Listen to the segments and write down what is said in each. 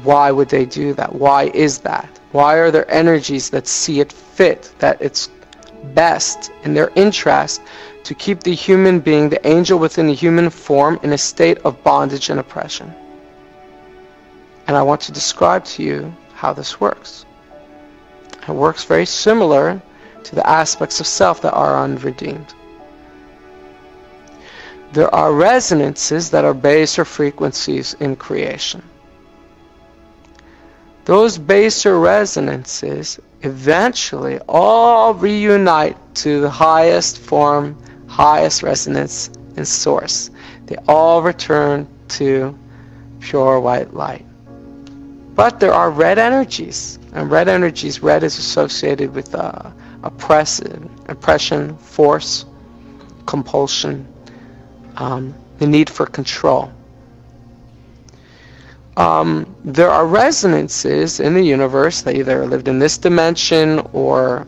Why would they do that? Why is that? Why are there energies that see it fit, that it's best in their interest to keep the human being, the angel within the human form, in a state of bondage and oppression? And I want to describe to you how this works. It works very similar to the aspects of self that are unredeemed. There are resonances that are baser frequencies in creation. Those baser resonances eventually all reunite to the highest form, highest resonance and source. They all return to pure white light. But there are red energies, and red energies, red is associated with oppression, force, compulsion, the need for control. There are resonances in the universe that either lived in this dimension or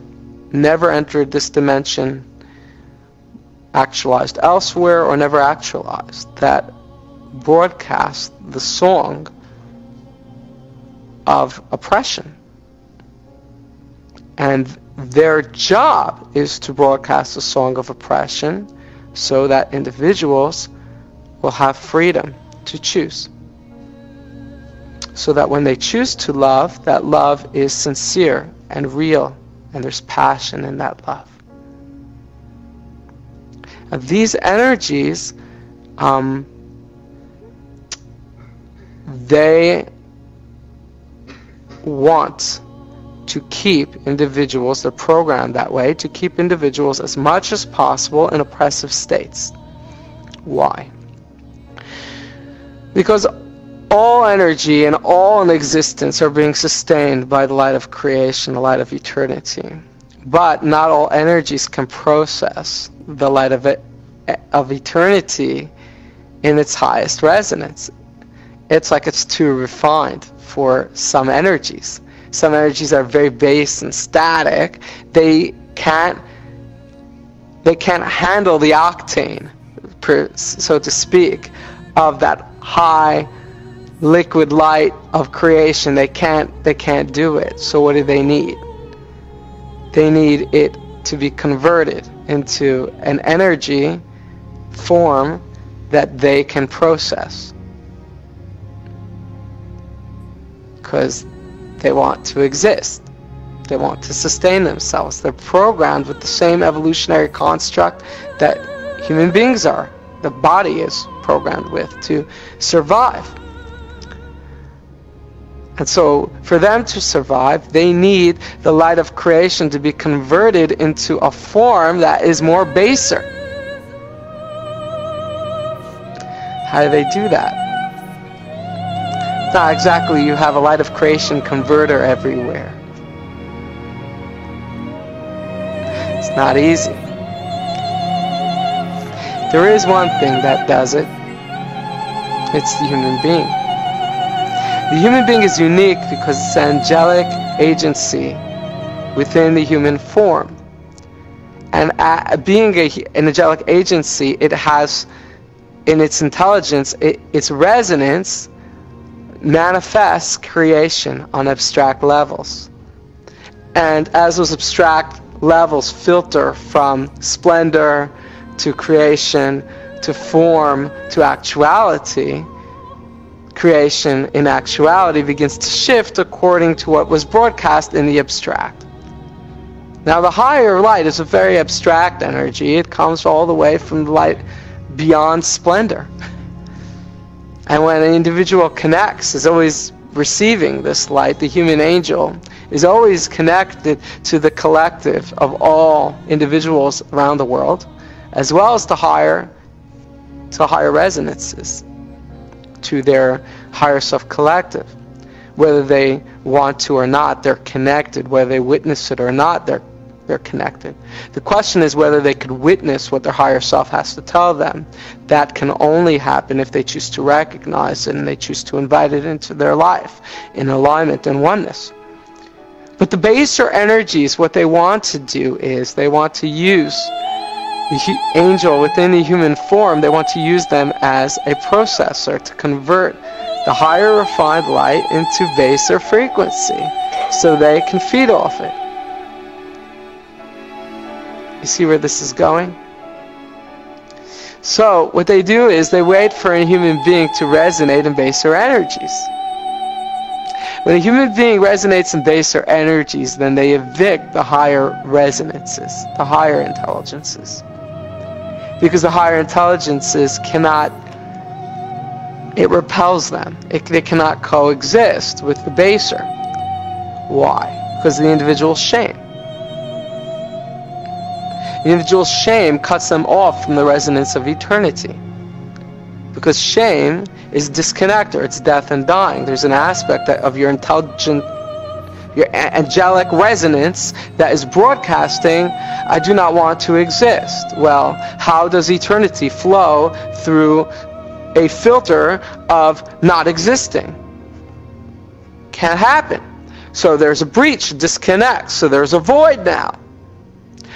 never entered this dimension, actualized elsewhere or never actualized, that broadcast the song of oppression. And their job is to broadcast a song of oppression so that individuals will have freedom to choose. So that when they choose to love, that love is sincere and real, and there's passion in that love. And these energies, they want to keep individuals, they're programmed that way, to keep individuals as much as possible in oppressive states. Why? Because all energy and all in existence are being sustained by the light of creation, the light of eternity. But not all energies can process the light of eternity in its highest resonance. It's like it's too refined for some energies. Some energies are very base and static. They can't handle the octane, so to speak, of that high liquid light of creation. They can't do it. So what do they need? They need it to be converted into an energy form that they can process, because they want to exist. They want to sustain themselves. They're programmed with the same evolutionary construct that human beings are. The body is programmed with to survive. And so for them to survive, they need the light of creation to be converted into a form that is more baser. How do they do that? It's not exactly you have a light of creation converter everywhere. It's not easy. There is one thing that does it. It's the human being. The human being is unique because it's an angelic agency within the human form. And being an angelic agency, it has in its intelligence, its resonance manifests creation on abstract levels. And as those abstract levels filter from splendor to creation to form to actuality, creation in actuality begins to shift according to what was broadcast in the abstract. Now the higher light is a very abstract energy. It comes all the way from the light beyond splendor. And when an individual connects, is always receiving this light, the human angel is always connected to the collective of all individuals around the world, as well as to higher resonances, to their higher self collective. Whether they want to or not, they're connected. Whether they witness it or not, they're connected. The question is whether they could witness what their higher self has to tell them. That can only happen if they choose to recognize it and they choose to invite it into their life in alignment and oneness. But the baser energies, what they want to do is they want to use the angel within the human form, they want to use them as a processor to convert the higher refined light into baser frequency so they can feed off it. You see where this is going? So what they do is they wait for a human being to resonate in baser energies. When a human being resonates in baser energies, then they evict the higher resonances, the higher intelligences. Because the higher intelligences cannot, it repels them. They cannot coexist with the baser. Why? Because of the individual's shame. The individual's shame cuts them off from the resonance of eternity. Because shame is disconnector, it's death and dying. There's an aspect of your intelligent, your angelic resonance that is broadcasting, I do not want to exist. Well, how does eternity flow through a filter of not existing? Can't happen. So there's a breach, disconnect, so there's a void now.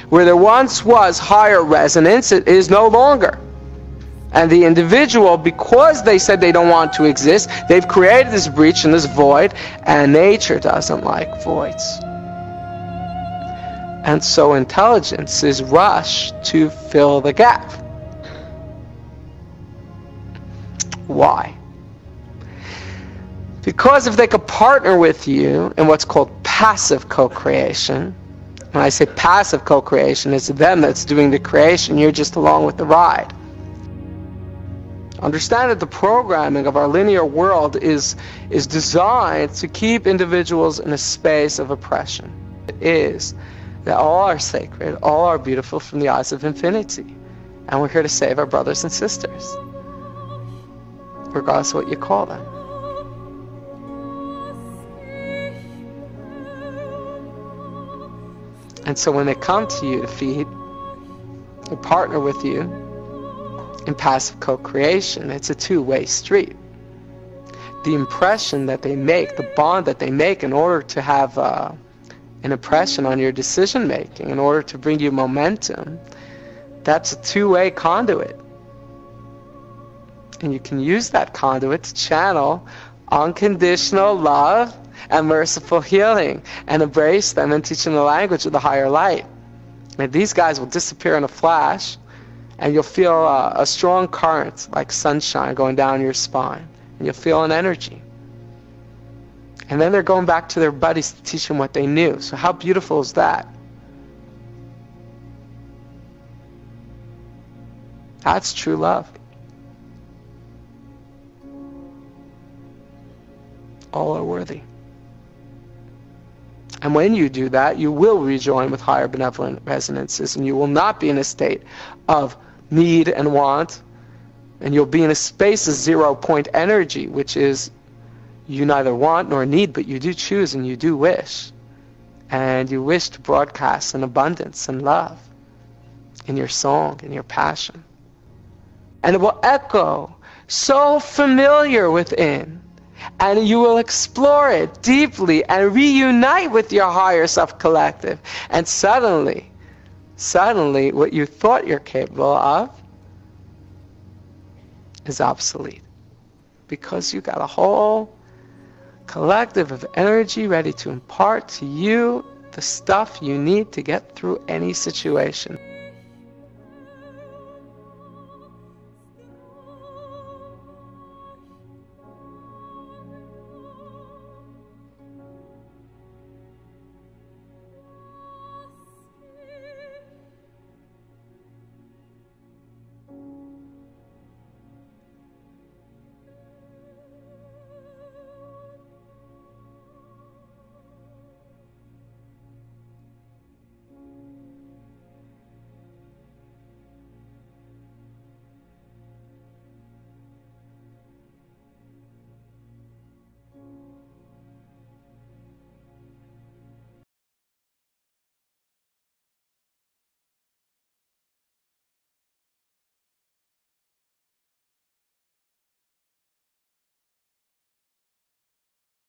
Where there once was higher resonance, it is no longer. And the individual, because they said they don't want to exist, they've created this breach and this void, and nature doesn't like voids. And so intelligence is rushed to fill the gap. Why? Because if they could partner with you in what's called passive co-creation, when I say passive co-creation, it's them that's doing the creation, you're just along with the ride. Understand that the programming of our linear world is designed to keep individuals in a space of oppression. It is that all are sacred, all are beautiful from the eyes of infinity. And we're here to save our brothers and sisters, regardless of what you call them. And so when they come to you to feed, they partner with you in passive co-creation. It's a two-way street. The impression that they make, the bond that they make in order to have an impression on your decision making, in order to bring you momentum, that's a two-way conduit. And you can use that conduit to channel unconditional love and merciful healing and embrace them and teach them the language of the higher light. And these guys will disappear in a flash, and you'll feel a strong current like sunshine going down your spine, and you'll feel an energy. And then they're going back to their buddies to teach them what they knew. So how beautiful is that? That's true love. All are worthy. And when you do that, you will rejoin with higher benevolent resonances, and you will not be in a state of need and want, and you'll be in a space of 0 point energy, which is you neither want nor need, but you do choose and you do wish. And you wish to broadcast in abundance and love in your song, in your passion. And it will echo so familiar within, and you will explore it deeply and reunite with your higher self collective. And suddenly, what you thought you're capable of is obsolete. Because you got a whole collective of energy ready to impart to you the stuff you need to get through any situation.